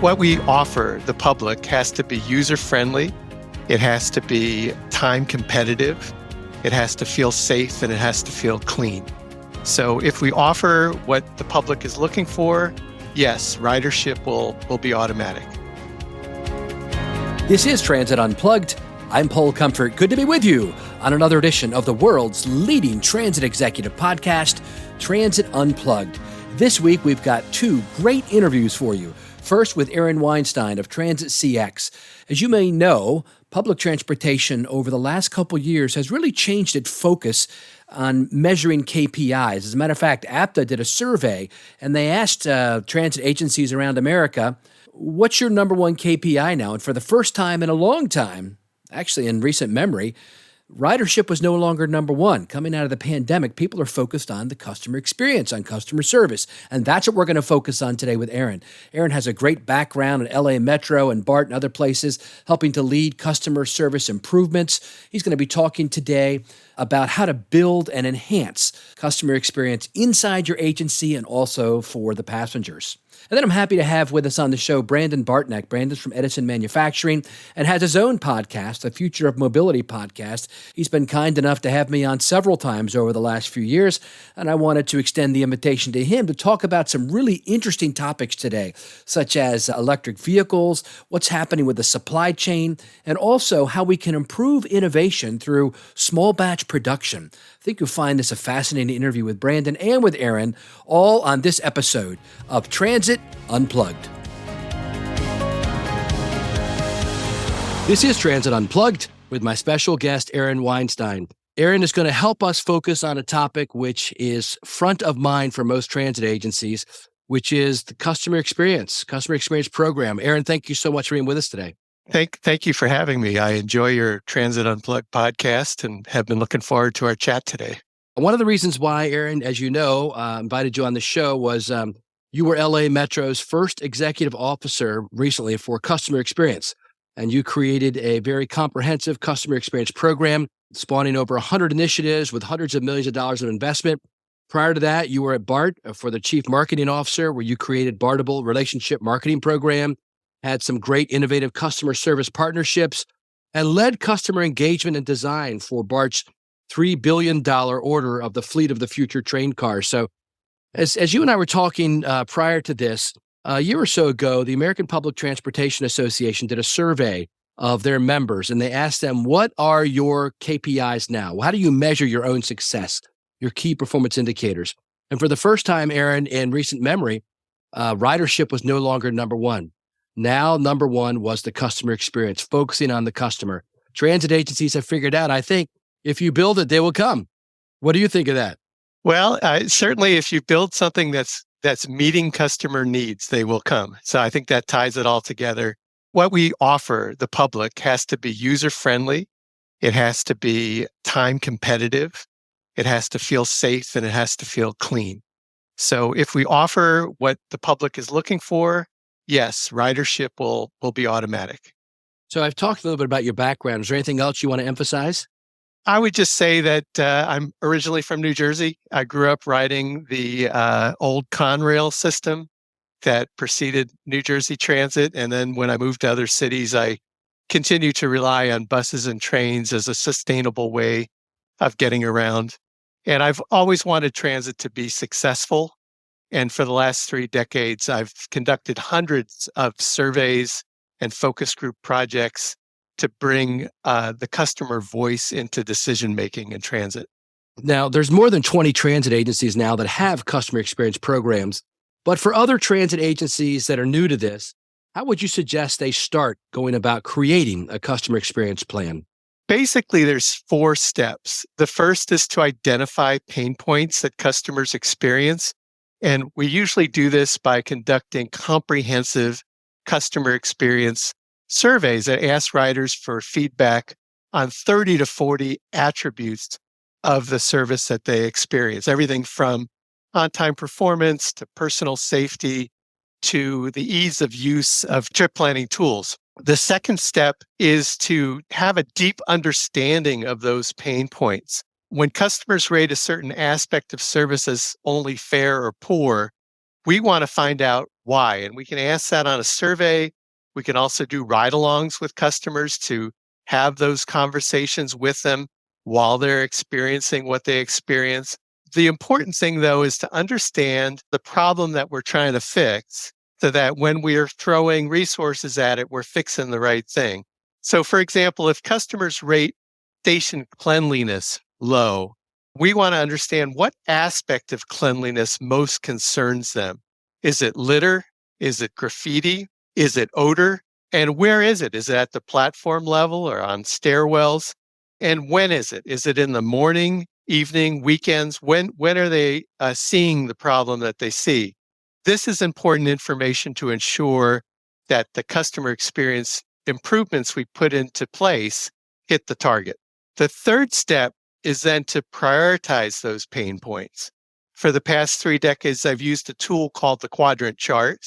What we offer the public has to be user-friendly, it has to be time competitive, it has to feel safe, and it has to feel clean. So if we offer what the public is looking for, yes, ridership will be automatic. This is Transit Unplugged. I'm Paul Comfort. Good to be with you on another edition of the world's leading transit executive podcast, Transit Unplugged. This week, we've got two great interviews for you. First, with Aaron Weinstein of Transit CX. As you may know, public transportation over the last couple years has really changed its focus on measuring KPIs. As a matter of fact, APTA did a survey, and they asked transit agencies around America, what's your number one KPI now? And for the first time in a long time, actually in recent memory, ridership was no longer number one. Coming out of the pandemic, people are focused on the customer experience, on customer service. And that's what we're going to focus on today with Aaron. Aaron has a great background at LA Metro and BART and other places, helping to lead customer service improvements. He's going to be talking today about how to build and enhance customer experience inside your agency and also for the passengers. And then I'm happy to have with us on the show Brandon Bartneck. Brandon's from Edison Manufacturing and has his own podcast, the Future of Mobility podcast. He's been kind enough to have me on several times over the last few years, and I wanted to extend the invitation to him to talk about some really interesting topics today, such as electric vehicles, what's happening with the supply chain, and also how we can improve innovation through small batch production. I think you'll find this a fascinating interview with Brandon and with Aaron, all on this episode of Transit Unplugged. This is Transit Unplugged with my special guest, Aaron Weinstein. Aaron is going to help us focus on a topic which is front of mind for most transit agencies, which is the customer experience program. Aaron, thank you so much for being with us today. Thank you for having me. I enjoy your Transit Unplugged podcast and have been looking forward to our chat today. One of the reasons why, Aaron, as you know, invited you on the show was you were LA Metro's first executive officer recently for customer experience. And you created a very comprehensive customer experience program, spawning over 100 initiatives with hundreds of millions of dollars of investment. Prior to that, you were at BART for the chief marketing officer, where you created BARTable relationship marketing program, had some great innovative customer service partnerships, and led customer engagement and design for BART's $3 billion order of the fleet of the future train cars. So as you and I were talking prior to this, a year or so ago, the American Public Transportation Association did a survey of their members, and they asked them, what are your KPIs now? How do you measure your own success, your key performance indicators? And for the first time, Aaron, in recent memory, ridership was no longer number one. Now, number one was the customer experience, focusing on the customer. Transit agencies have figured out, I think, if you build it, they will come. What do you think of that? Well, certainly if you build something that's meeting customer needs, they will come. So I think that ties it all together. What we offer the public has to be user-friendly. It has to be time competitive. It has to feel safe, and it has to feel clean. So if we offer what the public is looking for, yes, ridership will be automatic. So I've talked a little bit about your background. Is there anything else you want to emphasize? I would just say that I'm originally from New Jersey. I grew up riding the old Conrail system that preceded New Jersey Transit. And then when I moved to other cities, I continued to rely on buses and trains as a sustainable way of getting around. And I've always wanted transit to be successful. And for the last 3 decades, I've conducted hundreds of surveys and focus group projects to bring the customer voice into decision-making in transit. Now, there's more than 20 transit agencies now that have customer experience programs. But for other transit agencies that are new to this, how would you suggest they start going about creating a customer experience plan? Basically, there's 4 steps. The first is to identify pain points that customers experience. And we usually do this by conducting comprehensive customer experience surveys that ask riders for feedback on 30 to 40 attributes of the service that they experience. Everything from on-time performance to personal safety to the ease of use of trip planning tools. The second step is to have a deep understanding of those pain points. When customers rate a certain aspect of service as only fair or poor, we want to find out why? And we can ask that on a survey. We can also do ride-alongs with customers to have those conversations with them while they're experiencing what they experience. The important thing, though, is to understand the problem that we're trying to fix so that when we are throwing resources at it, we're fixing the right thing. So, for example, if customers rate station cleanliness low, we want to understand what aspect of cleanliness most concerns them. Is it litter? Is it graffiti? Is it odor? And where is it? Is it at the platform level or on stairwells? And when is it? Is it in the morning, evening, weekends? When are they seeing the problem that they see? This is important information to ensure that the customer experience improvements we put into place hit the target. The third step is then to prioritize those pain points. For the past 3 decades, I've used a tool called the quadrant chart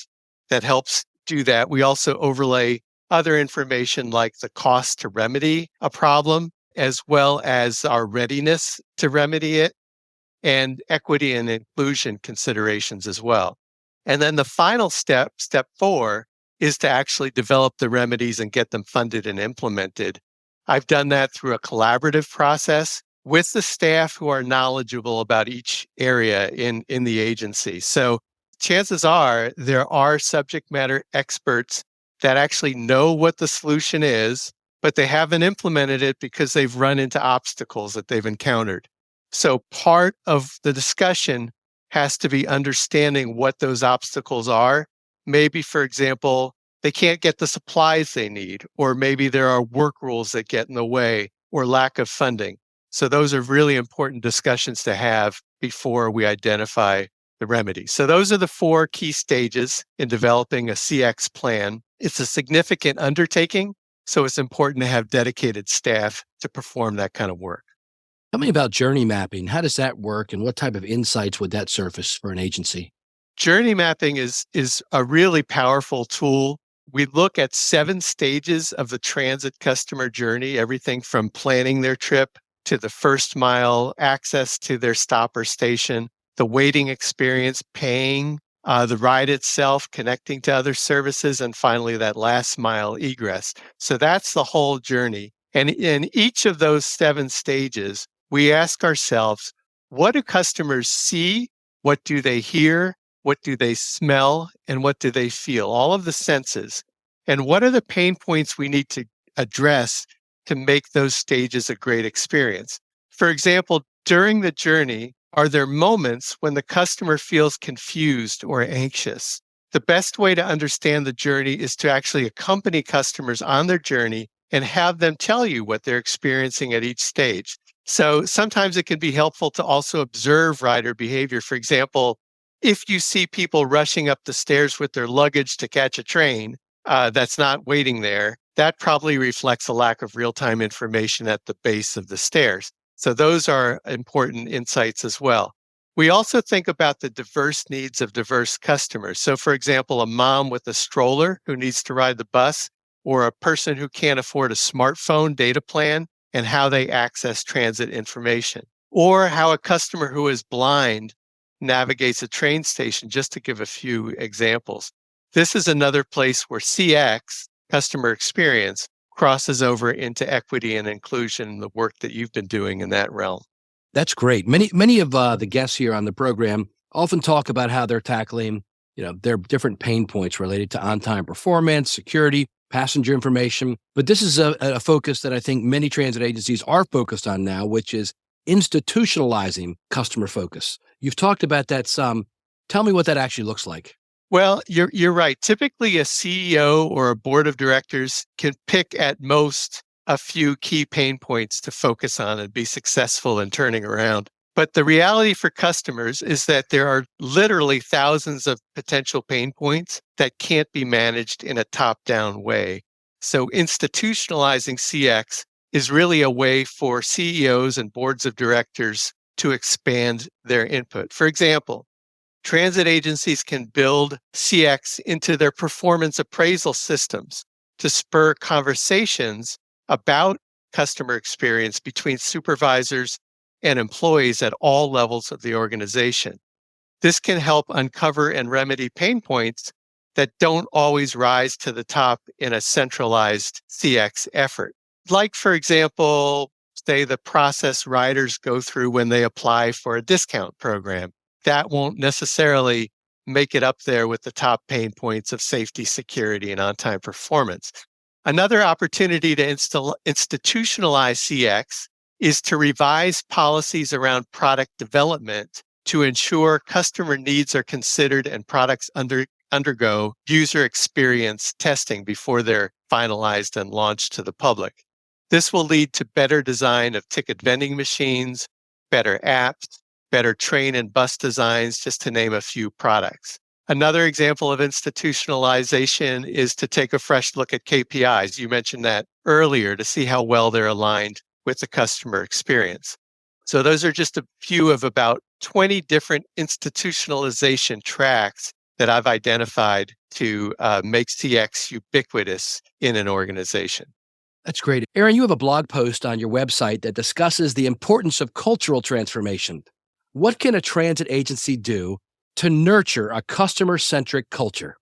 that helps do that. We also overlay other information like the cost to remedy a problem, as well as our readiness to remedy it, and equity and inclusion considerations as well. And then the final step, step 4, is to actually develop the remedies and get them funded and implemented. I've done that through a collaborative process with the staff who are knowledgeable about each area in the agency. So chances are there are subject matter experts that actually know what the solution is, but they haven't implemented it because they've run into obstacles that they've encountered. So part of the discussion has to be understanding what those obstacles are. Maybe, for example, they can't get the supplies they need, or maybe there are work rules that get in the way, or lack of funding. So those are really important discussions to have before we identify the remedy. So those are the 4 key stages in developing a CX plan. It's a significant undertaking, so it's important to have dedicated staff to perform that kind of work. Tell me about journey mapping. How does that work, and what type of insights would that surface for an agency? Journey mapping is a really powerful tool. We look at 7 stages of the transit customer journey, everything from planning their trip to the first mile access to their stop or station, the waiting experience, paying, the ride itself, connecting to other services, and finally that last mile egress. So that's the whole journey. And in each of those 7 stages, we ask ourselves, what do customers see? What do they hear? What do they smell? And what do they feel? All of the senses. And what are the pain points we need to address to make those stages a great experience? For example, during the journey, are there moments when the customer feels confused or anxious? The best way to understand the journey is to actually accompany customers on their journey and have them tell you what they're experiencing at each stage. So sometimes it can be helpful to also observe rider behavior. For example, if you see people rushing up the stairs with their luggage to catch a train that's not waiting there, that probably reflects a lack of real-time information at the base of the stairs. So those are important insights as well. We also think about the diverse needs of diverse customers. So for example, a mom with a stroller who needs to ride the bus, or a person who can't afford a smartphone data plan and how they access transit information, or how a customer who is blind navigates a train station, just to give a few examples. This is another place where CX, customer experience, crosses over into equity and inclusion, the work that you've been doing in that realm. That's great. Many of the guests here on the program often talk about how they're tackling, their different pain points related to on-time performance, security, passenger information. But this is a focus that I think many transit agencies are focused on now, which is institutionalizing customer focus. You've talked about that some. Tell me what that actually looks like. Well, you're right. Typically, a CEO or a board of directors can pick at most a few key pain points to focus on and be successful in turning around. But the reality for customers is that there are literally thousands of potential pain points that can't be managed in a top-down way. So institutionalizing CX is really a way for CEOs and boards of directors to expand their input. For example, transit agencies can build CX into their performance appraisal systems to spur conversations about customer experience between supervisors and employees at all levels of the organization. This can help uncover and remedy pain points that don't always rise to the top in a centralized CX effort. Like, for example, say the process riders go through when they apply for a discount program. That won't necessarily make it up there with the top pain points of safety, security, and on-time performance. Another opportunity to institutionalize CX is to revise policies around product development to ensure customer needs are considered and products undergo user experience testing before they're finalized and launched to the public. This will lead to better design of ticket vending machines, better apps, better train and bus designs, just to name a few products. Another example of institutionalization is to take a fresh look at KPIs. You mentioned that earlier, to see how well they're aligned with the customer experience. So those are just a few of about 20 different institutionalization tracks that I've identified to make CX ubiquitous in an organization. That's great. Aaron, you have a blog post on your website that discusses the importance of cultural transformation. What can a transit agency do to nurture a customer-centric culture?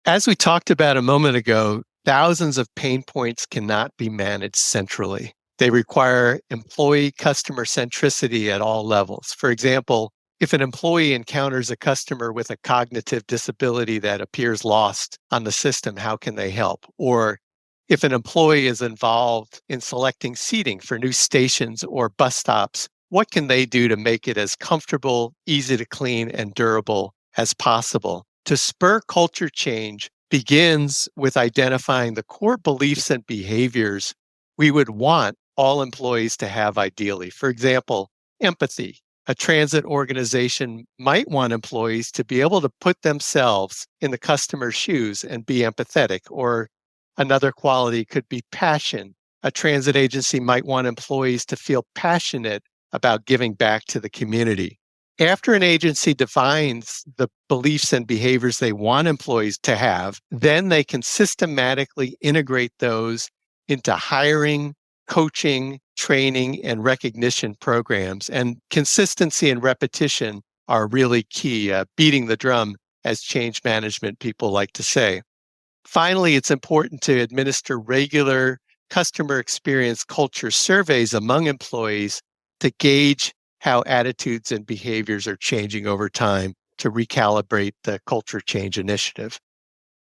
As we talked about a moment ago, thousands of pain points cannot be managed centrally. They require employee customer centricity at all levels. For example, if an employee encounters a customer with a cognitive disability that appears lost on the system, how can they help? Or if an employee is involved in selecting seating for new stations or bus stops, what can they do to make it as comfortable, easy to clean, and durable as possible? To spur culture change begins with identifying the core beliefs and behaviors we would want all employees to have ideally. For example, empathy. A transit organization might want employees to be able to put themselves in the customer's shoes and be empathetic. Or another quality could be passion. A transit agency might want employees to feel passionate about giving back to the community. After an agency defines the beliefs and behaviors they want employees to have, then they can systematically integrate those into hiring, coaching, training, and recognition programs. And consistency and repetition are really key, beating the drum, as change management people like to say. Finally, it's important to administer regular customer experience culture surveys among employees to gauge how attitudes and behaviors are changing over time to recalibrate the culture change initiative.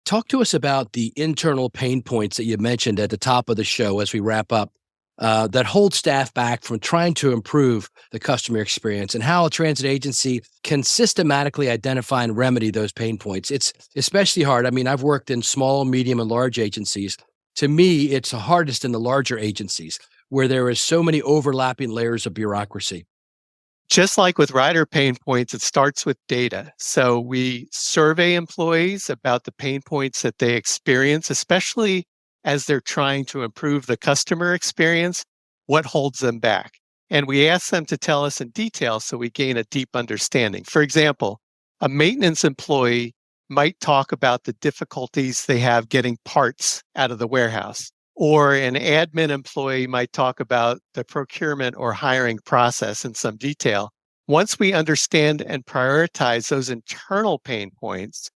Talk to us about the internal pain points that you mentioned at the top of the show as we wrap up that hold staff back from trying to improve the customer experience, and how a transit agency can systematically identify and remedy those pain points. It's especially hard. I mean, I've worked in small, medium, and large agencies. To me, it's the hardest in the larger agencies where there is so many overlapping layers of bureaucracy. Just like with rider pain points, it starts with data. So we survey employees about the pain points that they experience, especially as they're trying to improve the customer experience, what holds them back. And we ask them to tell us in detail so we gain a deep understanding. For example, a maintenance employee might talk about the difficulties they have getting parts out of the warehouse. Or an admin employee might talk about the procurement or hiring process in some detail. Once we understand and prioritize those internal pain points,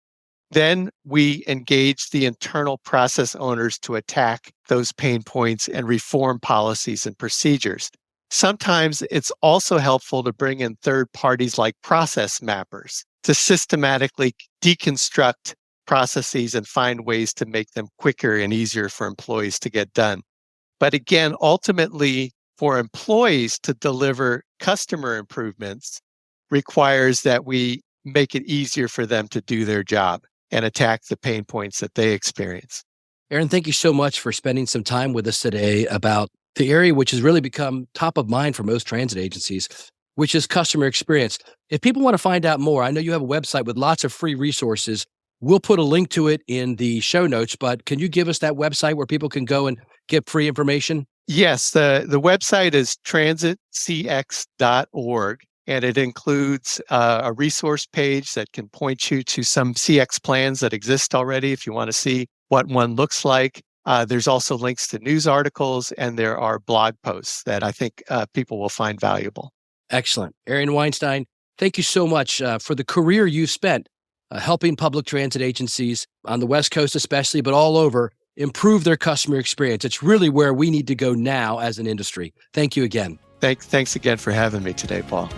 then we engage the internal process owners to attack those pain points and reform policies and procedures. Sometimes it's also helpful to bring in third parties like process mappers to systematically deconstruct processes and find ways to make them quicker and easier for employees to get done. But again, ultimately, for employees to deliver customer improvements requires that we make it easier for them to do their job and attack the pain points that they experience. Aaron, thank you so much for spending some time with us today about the area which has really become top of mind for most transit agencies, which is customer experience. If people want to find out more, I know you have a website with lots of free resources. We'll put a link to it in the show notes, but can you give us that website where people can go and get free information? Yes, the website is transitcx.org, and it includes a resource page that can point you to some CX plans that exist already if you want to see what one looks like. There's also links to news articles, and there are blog posts that I think people will find valuable. Excellent. Aaron Weinstein, thank you so much for the career you spent helping public transit agencies on the West Coast especially, but all over, improve their customer experience. It's really where we need to go now as an industry. Thank you again. Thanks again for having me today, Paul.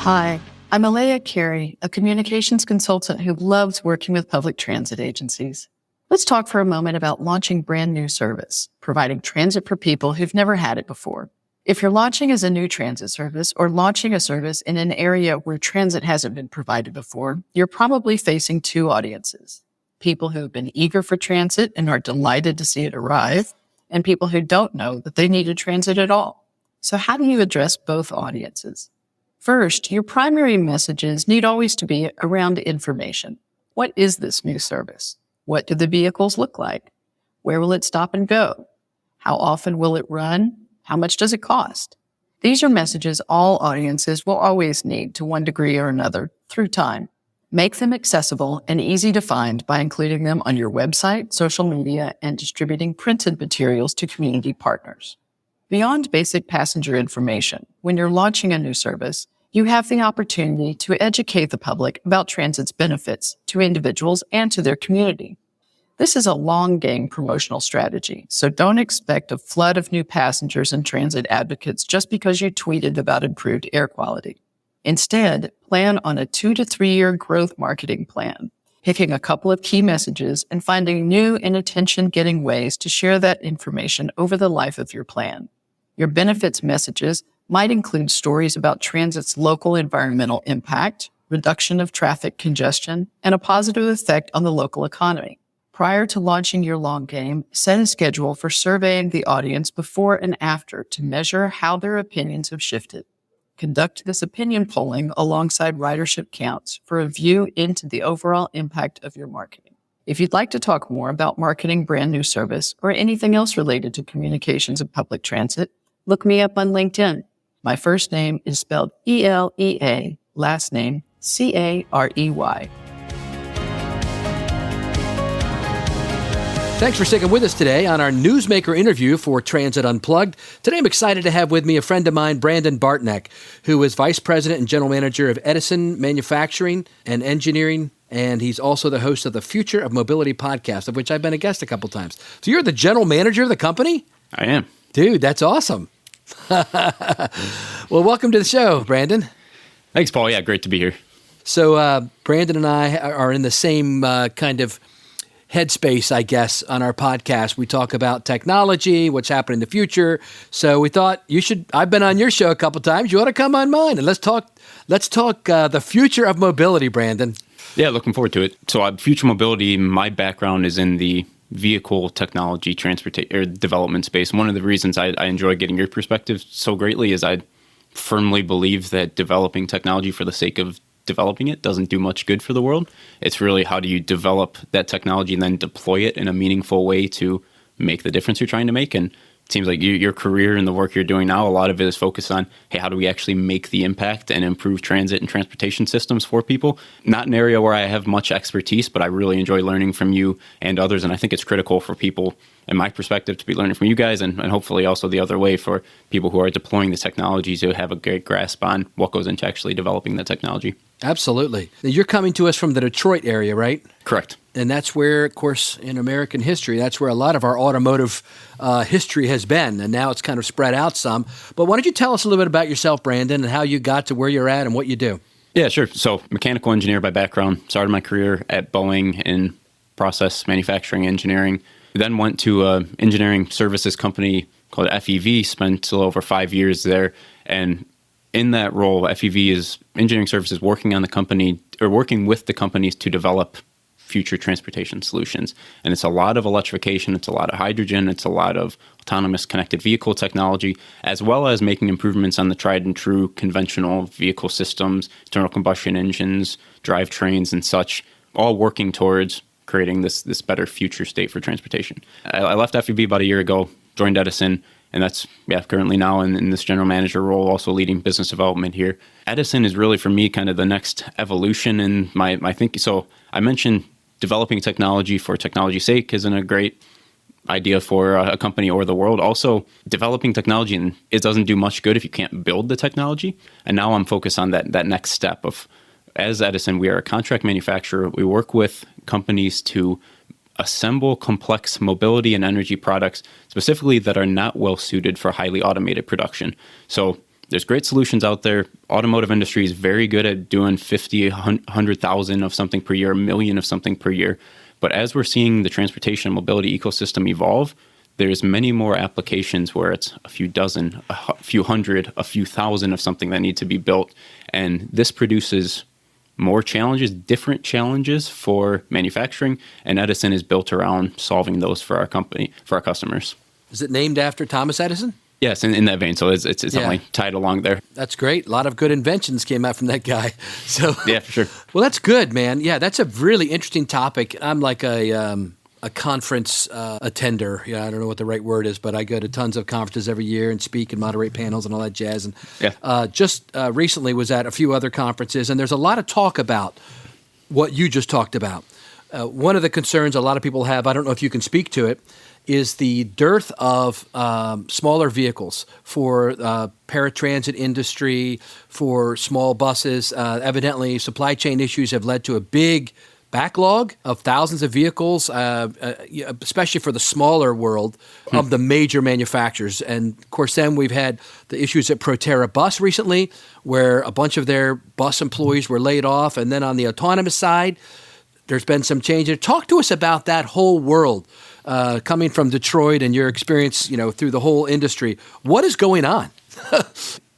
Hi, I'm Alea Carey, a communications consultant who loves working with public transit agencies. Let's talk for a moment about launching brand new service, providing transit for people who've never had it before. If you're launching as a new transit service or launching a service in an area where transit hasn't been provided before, you're probably facing two audiences. People who have been eager for transit and are delighted to see it arrive, and people who don't know that they needed transit at all. So how do you address both audiences? First, your primary messages need always to be around information. What is this new service? What do the vehicles look like? Where will it stop and go? How often will it run? How much does it cost? These are messages all audiences will always need to one degree or another through time. Make them accessible and easy to find by including them on your website, social media, and distributing printed materials to community partners. Beyond basic passenger information, when you're launching a new service, you have the opportunity to educate the public about transit's benefits to individuals and to their community. This is a long-game promotional strategy, so don't expect a flood of new passengers and transit advocates just because you tweeted about improved air quality. Instead, plan on a 2 to 3 year growth marketing plan, picking a couple of key messages and finding new and attention-getting ways to share that information over the life of your plan. Your benefits messages might include stories about transit's local environmental impact, reduction of traffic congestion, and a positive effect on the local economy. Prior to launching your long game, set a schedule for surveying the audience before and after to measure how their opinions have shifted. Conduct this opinion polling alongside ridership counts for a view into the overall impact of your marketing. If you'd like to talk more about marketing brand new service or anything else related to communications and public transit, look me up on LinkedIn. My first name is spelled E-L-E-A, last name C-A-R-E-Y. Thanks for sticking with us today on our Newsmaker interview for Transit Unplugged. Today I'm excited to have with me a friend of mine, Brandon Bartneck, who is Vice President and General Manager of Edison Manufacturing and Engineering, and he's also the host of the Future of Mobility podcast, of which I've been a guest a couple times. So you're the General Manager of the company? I am. Dude, that's awesome. Well, welcome to the show, Brandon. Thanks, Paul. Yeah, great to be here. So Brandon and I are in the same kind of headspace, I guess, on our podcast. We talk about technology, what's happening in the future. So we thought I've been on your show a couple times. You ought to come on mine and let's talk the future of mobility, Brandon. Yeah, looking forward to it. So future mobility, my background is in the vehicle technology development space. One of the reasons I enjoy getting your perspective so greatly is I firmly believe that developing technology for the sake of developing it doesn't do much good for the world. It's really how do you develop that technology and then deploy it in a meaningful way to make the difference you're trying to make. And it seems like your career and the work you're doing now, a lot of it is focused on, hey, how do we actually make the impact and improve transit and transportation systems for people? Not an area where I have much expertise, but I really enjoy learning from you and others. And I think it's critical for people, in my perspective, to be learning from you guys and hopefully also the other way for people who are deploying the technology to have a great grasp on what goes into actually developing the technology. Absolutely. Now, you're coming to us from the Detroit area, right? Correct. And that's where, of course, in American history, that's where a lot of our automotive history has been. And now it's kind of spread out some. But why don't you tell us a little bit about yourself, Brandon, and how you got to where you're at and what you do? Yeah, sure. So mechanical engineer by background. Started my career at Boeing in process manufacturing engineering. Then went to an engineering services company called FEV, spent a little over 5 years there. And in that role, FEV is engineering services working with the companies to develop future transportation solutions. And it's a lot of electrification, it's a lot of hydrogen, it's a lot of autonomous connected vehicle technology, as well as making improvements on the tried and true conventional vehicle systems, internal combustion engines, drivetrains and such, all working towards creating this better future state for transportation. I left FEV about a year ago, joined Edison, and that's currently now in this general manager role, also leading business development here. Edison is really, for me, kind of the next evolution in my thinking. So I mentioned developing technology for technology's sake isn't a great idea for a company or the world. Also, developing technology, and it doesn't do much good if you can't build the technology. And now I'm focused on that next step of, as Edison, we are a contract manufacturer. We work with companies to assemble complex mobility and energy products, specifically that are not well suited for highly automated production. So there's great solutions out there. Automotive industry is very good at doing 50, 100,000 of something per year, a million of something per year. But as we're seeing the transportation and mobility ecosystem evolve, there's many more applications where it's a few dozen, a few hundred, a few thousand of something that need to be built. And this produces more challenges, different challenges for manufacturing. And Edison is built around solving those for our company, for our customers. Is it named after Thomas Edison? Yes, in that vein. So it's definitely tied along there. That's great. A lot of good inventions came out from that guy. So yeah, for sure. Well, that's good, man. Yeah, that's a really interesting topic. I'm like a conference attender. Yeah, I don't know what the right word is, but I go to tons of conferences every year and speak and moderate panels and all that jazz. And just recently was at a few other conferences, and there's a lot of talk about what you just talked about. One of the concerns a lot of people have, I don't know if you can speak to it, is the dearth of smaller vehicles for paratransit industry, for small buses. Evidently, supply chain issues have led to a big backlog of thousands of vehicles, especially for the smaller world of the major manufacturers. And of course, then we've had the issues at Proterra Bus recently, where a bunch of their bus employees were laid off. And then on the autonomous side, there's been some change. Talk to us about that whole world. Coming from Detroit and your experience, through the whole industry, what is going on?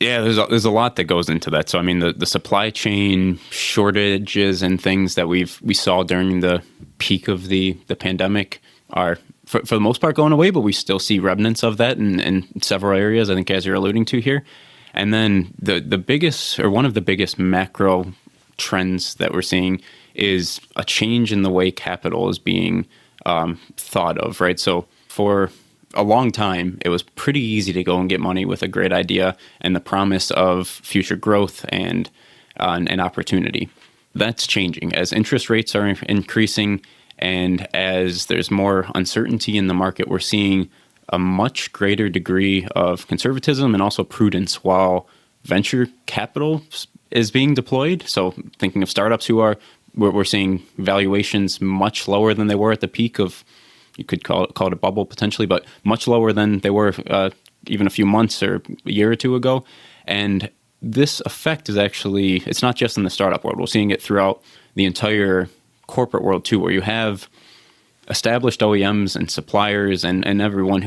Yeah, there's a lot that goes into that. So I mean, the supply chain shortages and things that we saw during the peak of the pandemic are for the most part going away, but we still see remnants of that in several areas, I think, as you're alluding to here. And then the biggest, or one of the biggest macro trends that we're seeing is a change in the way capital is being thought of, right? So for a long time, it was pretty easy to go and get money with a great idea and the promise of future growth and an opportunity. That's changing as interest rates are increasing, and as there's more uncertainty in the market, we're seeing a much greater degree of conservatism and also prudence while venture capital is being deployed. So thinking of startups we're seeing valuations much lower than they were at the peak of, you could call it a bubble potentially, but much lower than they were even a few months or a year or two ago. And this effect is actually, it's not just in the startup world. We're seeing it throughout the entire corporate world too, where you have established OEMs and suppliers and everyone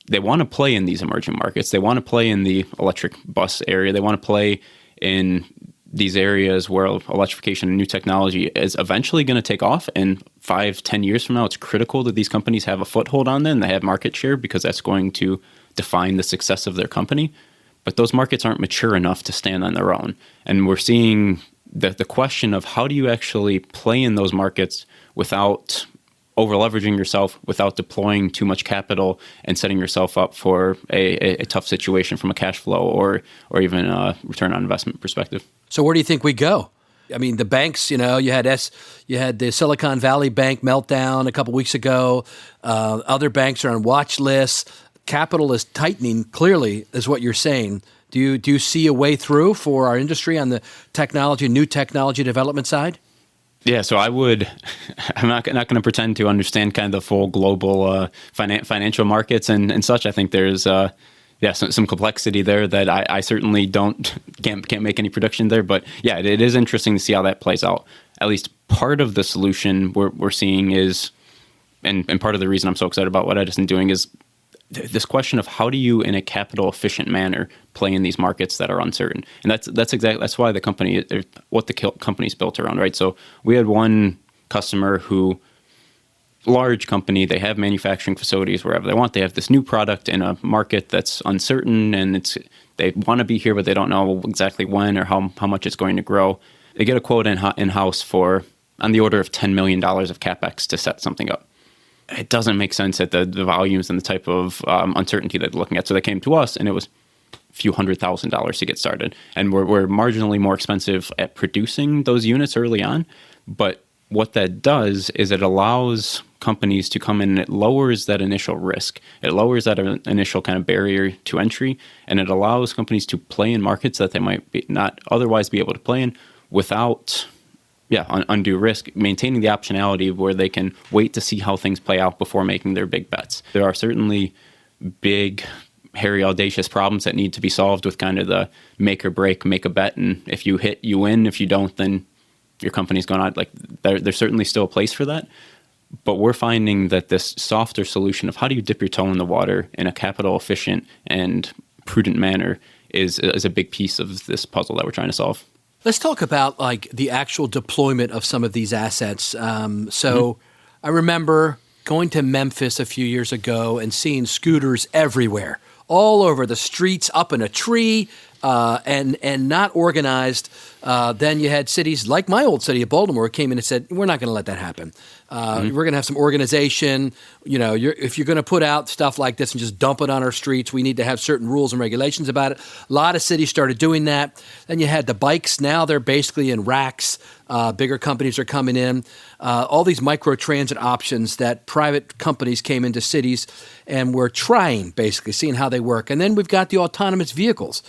they want to play in these emerging markets. They want to play in the electric bus area. They want to play in these areas where electrification and new technology is eventually going to take off. And 5-10 years from now, it's critical that these companies have a foothold on them and they have market share, because that's going to define the success of their company. But those markets aren't mature enough to stand on their own. And we're seeing the question of how do you actually play in those markets without over-leveraging yourself, without deploying too much capital and setting yourself up for a tough situation from a cash flow or even a return on investment perspective. So where do you think we go? I mean, the banks, you had the Silicon Valley Bank meltdown a couple weeks ago. Other banks are on watch lists. Capital is tightening, clearly, is what you're saying. Do you see a way through for our industry on the new technology development side? Yeah, so I'm not going to pretend to understand kind of the full global financial markets and such. I think there's some complexity there that I certainly can't make any prediction there. But yeah, it is interesting to see how that plays out. At least part of the solution we're seeing is, and part of the reason I'm so excited about what Edison doing is this question of how do you, in a capital efficient manner, play in these markets that are uncertain. And that's why the company, what the company's built around, right? So we had one customer large company, they have manufacturing facilities wherever they want. They have this new product in a market that's uncertain, and they want to be here, but they don't know exactly when or how much it's going to grow. They get a quote in-house for on the order of $10 million of CapEx to set something up. It doesn't make sense at the volumes and the type of uncertainty that they're looking at. So they came to us, and it was a few $100,000 to get started. And we're marginally more expensive at producing those units early on. But what that does is it allows companies to come in, and it lowers that initial risk. It lowers that initial kind of barrier to entry, and it allows companies to play in markets that they might not otherwise be able to play in without undue risk, maintaining the optionality where they can wait to see how things play out before making their big bets. There are certainly big, hairy, audacious problems that need to be solved with kind of the make or break, make a bet, and if you hit, you win. If you don't, then your company's going on. Like there's certainly still a place for that. But we're finding that this softer solution of how do you dip your toe in the water in a capital efficient and prudent manner is a big piece of this puzzle that we're trying to solve. Let's talk about like the actual deployment of some of these assets. I remember going to Memphis a few years ago and seeing scooters everywhere, all over the streets, up in a tree, and not organized. Then you had cities like my old city of Baltimore came in and said, we're not going to let that happen. We're going to have some organization. You know, if you're going to put out stuff like this and just dump it on our streets, we need to have certain rules and regulations about it. A lot of cities started doing that. Then you had the bikes. Now they're basically in racks. Bigger companies are coming in. All these microtransit options that private companies came into cities and were trying, basically, seeing how they work. And then we've got the autonomous vehicles.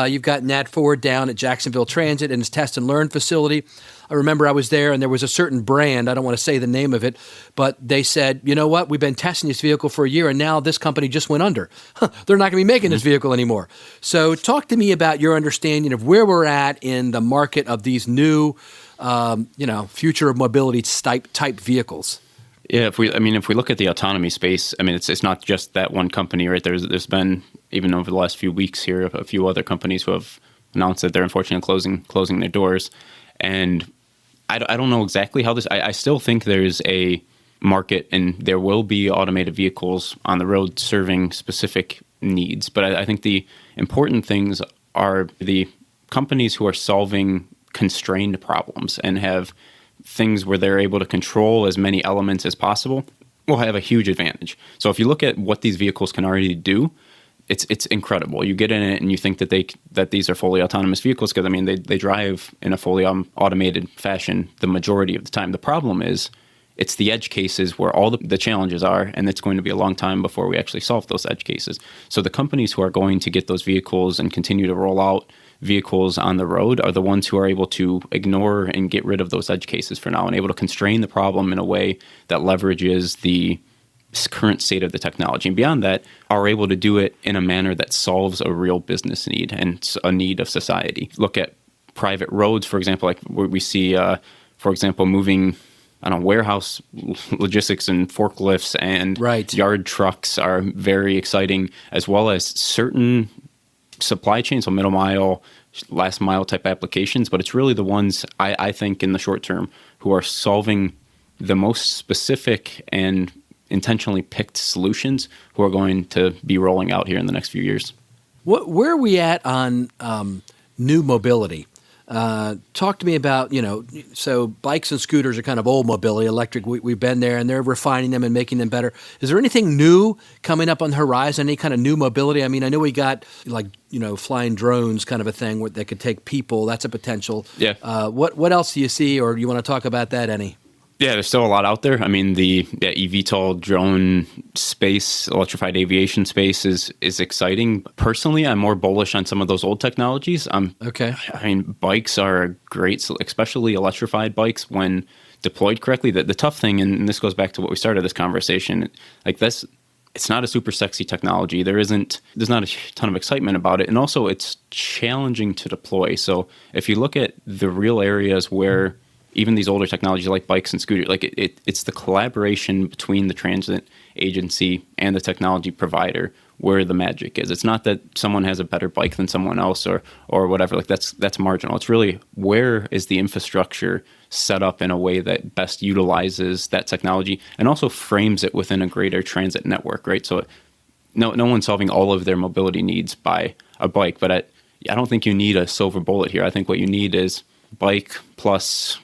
You've got Nat Ford down at Jacksonville Transit and his test and learn facility. I remember I was there and there was a certain brand, I don't want to say the name of it, but they said, you know what, we've been testing this vehicle for a year and now this company just went under. They're not going to be making this vehicle anymore. So talk to me about your understanding of where we're at in the market of these new, future of mobility type vehicles. Yeah, if we look at the autonomy space, I mean, it's not just that one company, right? There's been, even over the last few weeks here, a few other companies who have announced that they're unfortunately closing their doors. And I don't know exactly how this, I still think there's a market and there will be automated vehicles on the road serving specific needs. But I think the important things are the companies who are solving constrained problems and have things where they're able to control as many elements as possible will have a huge advantage. So if you look at what these vehicles can already do, it's incredible. You get in it and you think that these are fully autonomous vehicles because, I mean, they drive in a fully automated fashion the majority of the time. The problem is it's the edge cases where all the challenges are, and it's going to be a long time before we actually solve those edge cases. So the companies who are going to get those vehicles and continue to roll out vehicles on the road are the ones who are able to ignore and get rid of those edge cases for now and able to constrain the problem in a way that leverages the current state of the technology. And beyond that, are able to do it in a manner that solves a real business need and a need of society. Look at private roads, for example, like where we see, for example, moving, warehouse logistics and forklifts and yard trucks are very exciting, as well as certain supply chains, so middle mile, last mile type applications. But it's really the ones I think in the short term who are solving the most specific and intentionally picked solutions who are going to be rolling out here in the next few years. Where are we at on new mobility? Talk to me about, so bikes and scooters are kind of old mobility, electric. We've been there and they're refining them and making them better. Is there anything new coming up on the horizon, any kind of new mobility? I mean, I know we got flying drones kind of a thing where they could take people. That's a potential. Yeah. What else do you see, or do you want to talk about that any? Yeah, there's still a lot out there. I mean, the eVTOL drone space, electrified aviation space is exciting. Personally, I'm more bullish on some of those old technologies. Okay. I mean, bikes are great, especially electrified bikes when deployed correctly. The tough thing, and this goes back to what we started this conversation, like this, it's not a super sexy technology. There's not a ton of excitement about it. And also it's challenging to deploy. So if you look at the real areas where even these older technologies like bikes and scooters, like it's the collaboration between the transit agency and the technology provider where the magic is. It's not that someone has a better bike than someone else or whatever. Like that's marginal. It's really where is the infrastructure set up in a way that best utilizes that technology and also frames it within a greater transit network, right? So no one's solving all of their mobility needs by a bike, but I don't think you need a silver bullet here. I think what you need is bike plus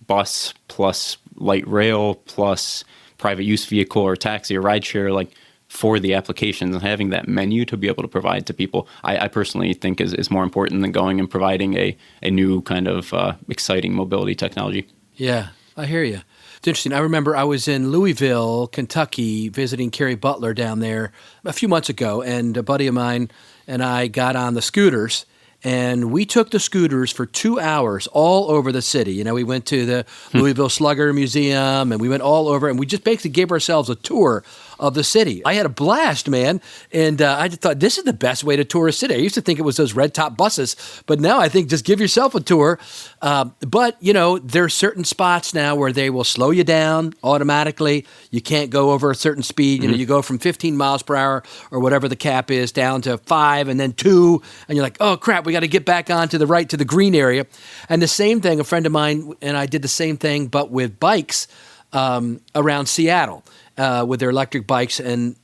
bus plus light rail plus private use vehicle or taxi or rideshare, like for the applications, and having that menu to be able to provide to people, I personally think is more important than going and providing a new kind of exciting mobility technology. Yeah, I hear you. It's interesting. I remember I was in Louisville, Kentucky, visiting Carrie Butler down there a few months ago, and a buddy of mine and I got on the scooters, and we took the scooters for 2 hours all over the city. You know, we went to the Louisville Slugger Museum, and we went all over, and we just basically gave ourselves a tour of the city. I had a blast, man, and I just thought this is the best way to tour a city. I used to think it was those red top buses, but now I think just give yourself a tour. But, you know, there are certain spots now where they will slow you down automatically. You can't go over a certain speed. You know, you go from 15 miles per hour or whatever the cap is down to 5 and then 2, and you're like, oh, crap, we got to get back on to the right to the green area. And the same thing, a friend of mine and I did the same thing, but with bikes around Seattle. With their electric bikes, and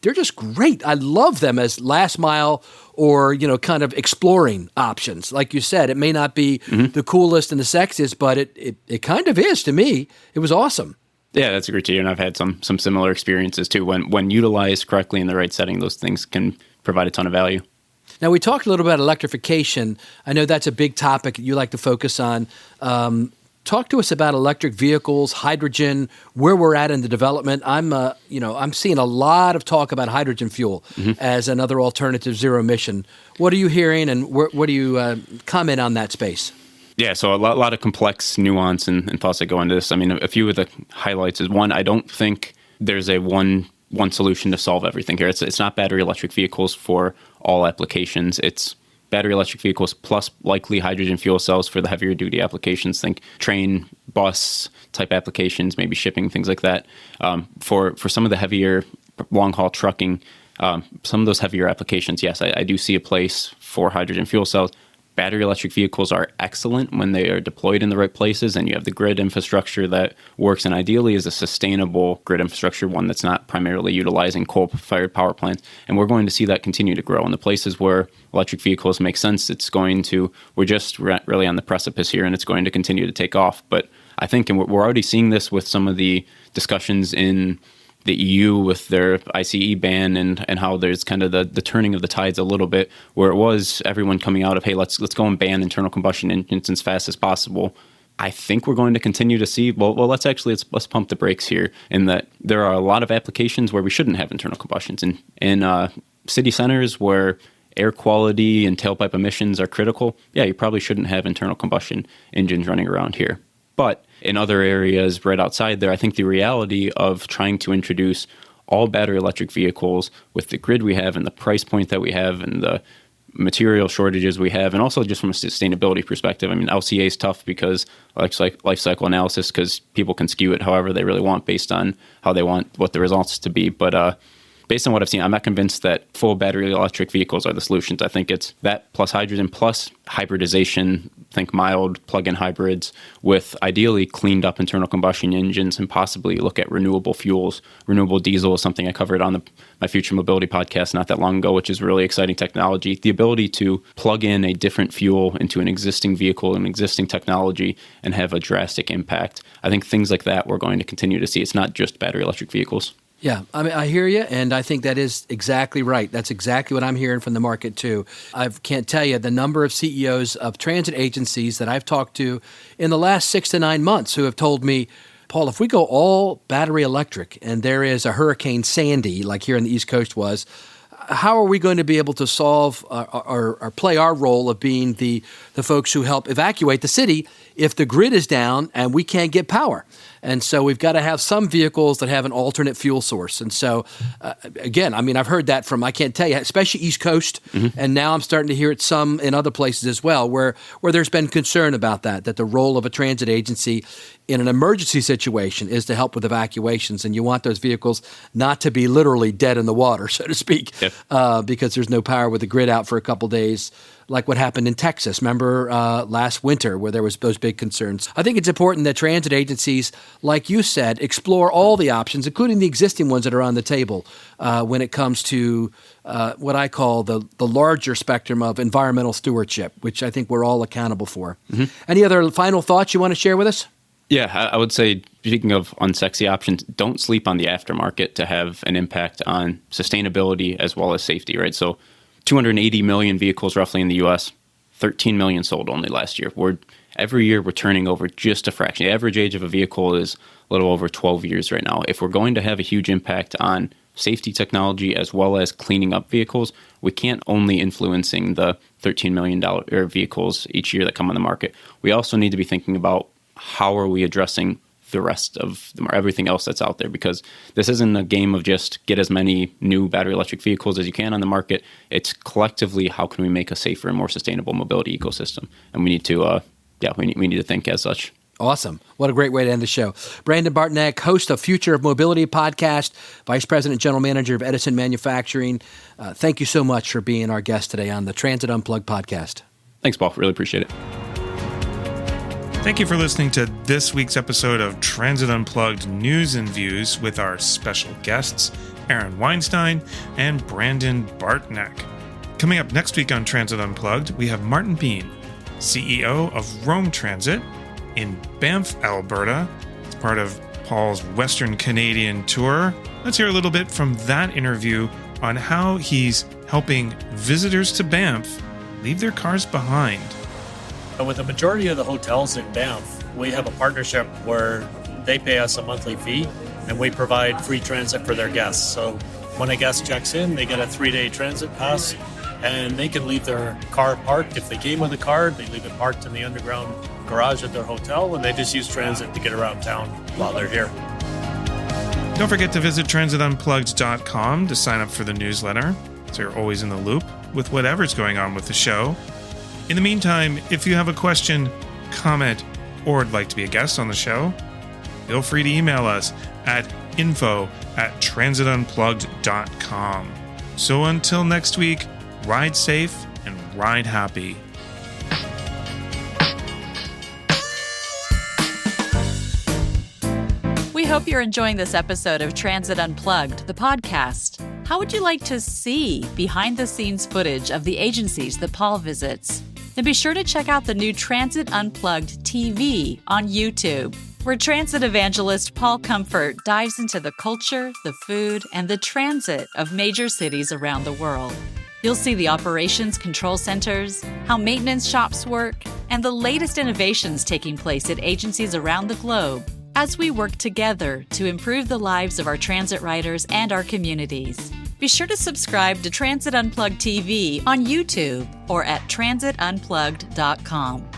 they're just great. I love them as last mile or, you know, kind of exploring options. Like you said, it may not be the coolest and the sexiest, but it kind of is to me. It was awesome. Yeah, that's great to hear, and I've had some similar experiences too. When utilized correctly in the right setting, those things can provide a ton of value. Now, we talked a little about electrification. I know that's a big topic you like to focus on. Talk to us about electric vehicles, hydrogen, where we're at in the development. I'm seeing a lot of talk about hydrogen fuel as another alternative zero emission. What are you hearing, and what do you comment on that space? Yeah, so a lot of complex nuance and thoughts that go into this. I mean, a few of the highlights is, one, I don't think there's a one solution to solve everything here. It's not battery electric vehicles for all applications. It's battery electric vehicles plus likely hydrogen fuel cells for the heavier duty applications. Think train, bus type applications, maybe shipping, things like that. For some of the heavier long haul trucking, some of those heavier applications, yes, I do see a place for hydrogen fuel cells. Battery electric vehicles are excellent when they are deployed in the right places and you have the grid infrastructure that works, and ideally is a sustainable grid infrastructure, one that's not primarily utilizing coal-fired power plants. And we're going to see that continue to grow. In the places where electric vehicles make sense, we're just really on the precipice here, and it's going to continue to take off. But I think, and we're already seeing this with some of the discussions in the EU with their ICE ban and how there's kind of the turning of the tides a little bit, where it was everyone coming out of, hey, let's go and ban internal combustion engines as fast as possible. I think we're going to continue to see, let's pump the brakes here, in that there are a lot of applications where we shouldn't have internal combustions. In city centers where air quality and tailpipe emissions are critical, yeah, you probably shouldn't have internal combustion engines running around here. But in other areas right outside there, I think the reality of trying to introduce all battery electric vehicles with the grid we have and the price point that we have and the material shortages we have, and also just from a sustainability perspective. I mean, LCA is tough because life cycle analysis, because people can skew it however they really want based on how they want what the results to be. But based on what I've seen, I'm not convinced that full battery electric vehicles are the solutions. I think it's that plus hydrogen plus hybridization, think mild plug-in hybrids with ideally cleaned up internal combustion engines, and possibly look at renewable fuels. Renewable diesel is something I covered on my Future Mobility podcast not that long ago, which is really exciting technology. The ability to plug in a different fuel into an existing vehicle, an existing technology, and have a drastic impact. I think things like that we're going to continue to see. It's not just battery electric vehicles. Yeah, I mean, I hear you, and I think that is exactly right. That's exactly what I'm hearing from the market, too. I can't tell you the number of CEOs of transit agencies that I've talked to in the last 6 to 9 months who have told me, Paul, if we go all battery electric and there is a Hurricane Sandy, like here in the East Coast was, how are we going to be able to solve or play our role of being the folks who help evacuate the city if the grid is down and we can't get power? And so we've got to have some vehicles that have an alternate fuel source. And so, again, I mean, I've heard that from, I can't tell you, especially East Coast, and now I'm starting to hear it some in other places as well, where there's been concern about that the role of a transit agency in an emergency situation is to help with evacuations. And you want those vehicles not to be literally dead in the water, so to speak, because there's no power with the grid out for a couple days, like what happened in Texas. Remember last winter where there was those big concerns. I think it's important that transit agencies, like you said, explore all the options, including the existing ones that are on the table when it comes to what I call the larger spectrum of environmental stewardship, which I think we're all accountable for. Any other final thoughts you want to share with us? Yeah, I would say, speaking of unsexy options, don't sleep on the aftermarket to have an impact on sustainability as well as safety, right? So 280 million vehicles roughly in the U.S., 13 million sold only last year. We're every year we're turning over just a fraction. The average age of a vehicle is a little over 12 years right now. If we're going to have a huge impact on safety technology as well as cleaning up vehicles, we can't only influencing the $13 million vehicles each year that come on the market. We also need to be thinking about how are we addressing the rest of everything else that's out there, because this isn't a game of just get as many new battery electric vehicles as you can on the market. It's collectively how can we make a safer and more sustainable mobility ecosystem, and we need to we need to think as such. Awesome. What a great way to end the show. Brandon Bartnek, host of Future of Mobility podcast, Vice President, General Manager of Edison Manufacturing. Thank you so much for being our guest today on the Transit Unplugged podcast. Thanks, Paul. Really appreciate it. Thank you for listening to this week's episode of Transit Unplugged News and Views with our special guests, Aaron Weinstein and Brandon Bartnek. Coming up next week on Transit Unplugged, we have Martin Bean, CEO of Rome Transit in Banff, Alberta. It's part of Paul's Western Canadian tour. Let's hear a little bit from that interview on how he's helping visitors to Banff leave their cars behind. With the majority of the hotels in Banff, we have a partnership where they pay us a monthly fee and we provide free transit for their guests. So when a guest checks in, they get a 3-day transit pass and they can leave their car parked. If they came with a car, they leave it parked in the underground garage at their hotel and they just use transit to get around town while they're here. Don't forget to visit transitunplugged.com to sign up for the newsletter so you're always in the loop with whatever's going on with the show. In the meantime, if you have a question, comment, or would like to be a guest on the show, feel free to email us at info@transitunplugged.com. So until next week, ride safe and ride happy. We hope you're enjoying this episode of Transit Unplugged, the podcast. How would you like to see behind-the-scenes footage of the agencies that Paul visits? Then be sure to check out the new Transit Unplugged TV on YouTube, where transit evangelist Paul Comfort dives into the culture, the food, and the transit of major cities around the world. You'll see the operations control centers, how maintenance shops work, and the latest innovations taking place at agencies around the globe as we work together to improve the lives of our transit riders and our communities. Be sure to subscribe to Transit Unplugged TV on YouTube or at transitunplugged.com.